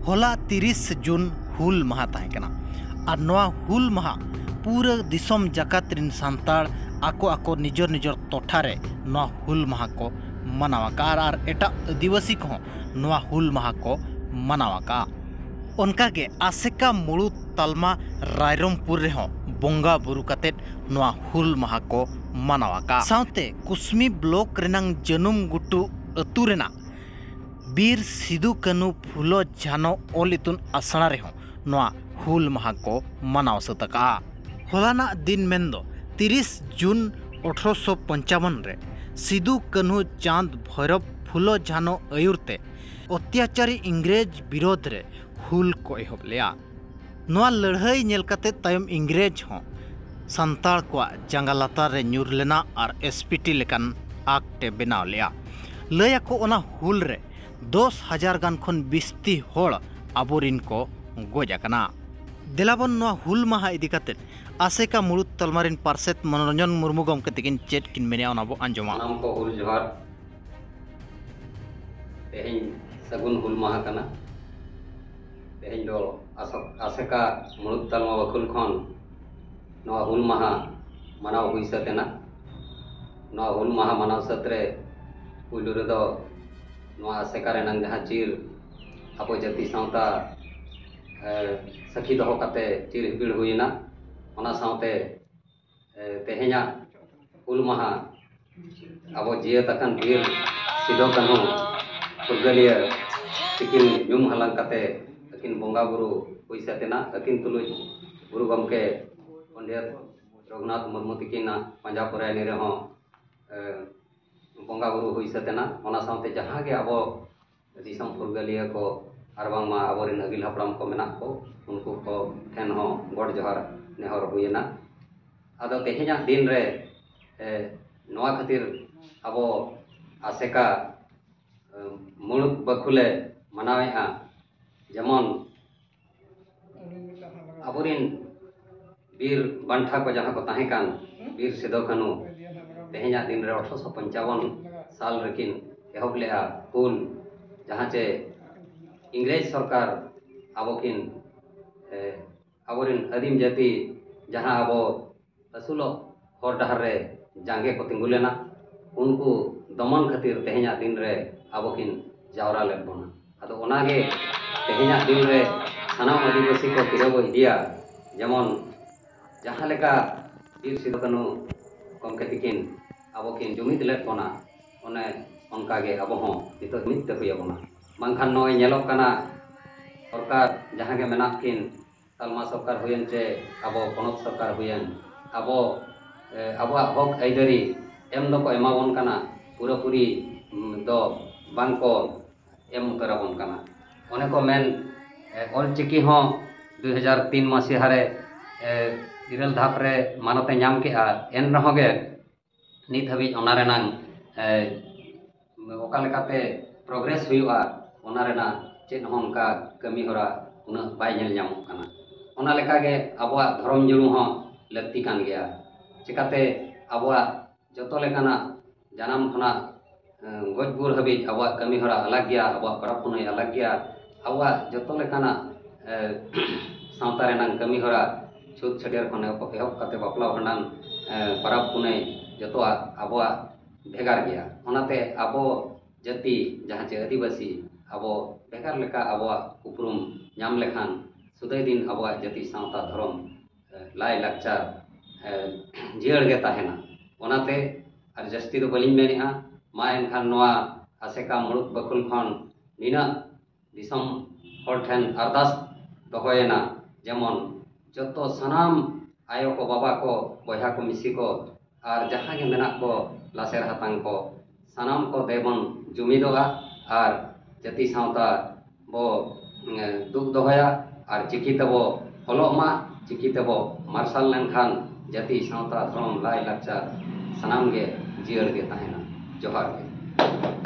होला 30 जून हुल महा ताहे कना और नवा हुल महा पूरा दिसम जाकात रिन सांताड़ आको आको निजर निजर टोठारे नवा हुल महा को मनावाका और एटा आदिवासी को नवा हुल महा को मनावाका उनकागे आसेका मुड़ू तालमा रायरमपुर रे हों बोंगा बुरु कतेट नवा हुल महा को मनावाका साउते कुस्मी ब्लॉक रेनांग जनुम गुटू अतु रेना बीर सिदु कानू फुलो झानो ओल इतुन आसना रे हों नवा हुल महा को मनाव सतका होलाना दिन मेंदो 30 जून 1855 रे सिदु कानू चांद भैरव फुलो झानो आयुरते अत्याचारी इंग्रेज विरोध रे हुल को एहब लिया नवा लड़ाई नेल कते तायम इंग्रेज हों संताल को जांगा लातार रे न्यूर लेना और एसपीटी लेकान आक्टे बनाव लिया लया को ओना हुल रे 10,000 गान खन बिस्ती होड़ आबोरिन को गोजाकना दिलाबन नवा हुल माहा इदी कते आसेका मुरुत तलमारिन पार्सेत मनोरंजन मुर्मू गमके तकिन चेट किन मेने ओनाबो अंजमा नाम को हुल जोहार तेहें सगुन हुल माहा कना तेहें दो आसेका मुरुत तलमा बकुल खन नवा हुल माहा मनाव हुई सतेना नवा हुल माहा मनाव सतरे पुलु रे दो नवा आसेका रेनांग जहां चीर आपो जाति सावता सखी दहो कते चीर हिबिड़ हुईना ओना सावते तेहेኛ हुल माहा आबो जिया तकन बीर सिदो कानू फुरगलिया तिकिन ᱧᱩᱢ हालांग कते अकिन बोंगा बुरु हुई सतेना अकिन तुलुज गुरु गमके पंडित रघुनाथ मुर्मू तिकिना पंजापुरा ने रहो बोंगा बुरु हुई सतेना ओना सावते जहां गे आबो दिसम फुरगलिया को आरबांगमा आबोरिन अगिल हपड़ाम को मेना को उनको को ठेन हो गॉड जोहार नेहर हुईना आदो तेहेኛ दिन रे नवा खातिर आबो आसेका मुलुक बखुले मनावेआ जेमन आबोरिन बीर बांठा को जहां को ताहे कान बीर सिदो कानू तेहेኛ दिन रे 1855 साल रेकिन एहब लेआ हुल जहां चे इंग्रेज सरकार आबोकिन आबोरिन आदिम जाति जहां आबो असुलो हर डहर रे जांगे को तिंगुलेना उनको दमन खातिर तेहेኛ दिन रे आबोकिन जावरा ले बोना आदो ओनागे तेहेኛ दिन रे सानाम आदिवासी को किरबो इदिया जेमन जहां लेका बीर सिदो कानू गमके तिकिन आबोकिन जुमिद ले बोना ओने उनकागे आबो हों नितो मित हुई बोना मानखान नय नेलोक काना सरकार जहां के मेना किन तालमा सरकार हुयन चे आबो पनत सरकार हुयन आबो आबो हक आइदारी एम दो को एमाबन काना पूरा पूरी दो बांग को एम उतराबन काना ओने को मेन ऑल चिकी हो 2003 मसीहा रे इरल धाप रे मानते नाम के एन रहोगे नित हबी ओना रेनांग ओका लेकाते प्रोग्रेस हुआ ओना रेना चेत होनका कमी होरा उना बाय नेल नामो काना ओना लेकागे आबोआ धर्म जुड़ू हो लगती कान गया चिकाते आबोआ जतो लेकाना जानम खना गजबुर हबी आबोआ कमी होरा अलग गया आबोआ परब पुनई अलग गया आबोआ जतो लेकाना सावता रेनांग कमी होरा छुत छडियर खने एहब कते बापला भांडान परब पुनई जतोआ आबोआ भेगार गया ओनाते आबो जाति जहां चे आदिवासी आबो भेगार लेका आबोआ उपरुम नाम लेखान सुदै दिन आबोआ जाति सावता धर्म लाई लाचार जियड़ गे ताहेना ओनाते आर जस्ती दो बलिन मेनेहा मा एनखान नवा आसेका मुलुक बखुल खन निना दिसम हर ठेन अरदास दोहोयना जेमन जतो सनाम आयो को बाबा को बया को मिसी को और जहां के मेना को लासेर हातांग को सनाम को देबन जुमिदोगा और जाति सावता बो दुख दोहया और चिकी तबो हलोमा चिकी तबो मार्शल लेनखान जाति सावता धर्म लाई लाचार सनाम गे जियड़ गे ताहेना जोहार गे।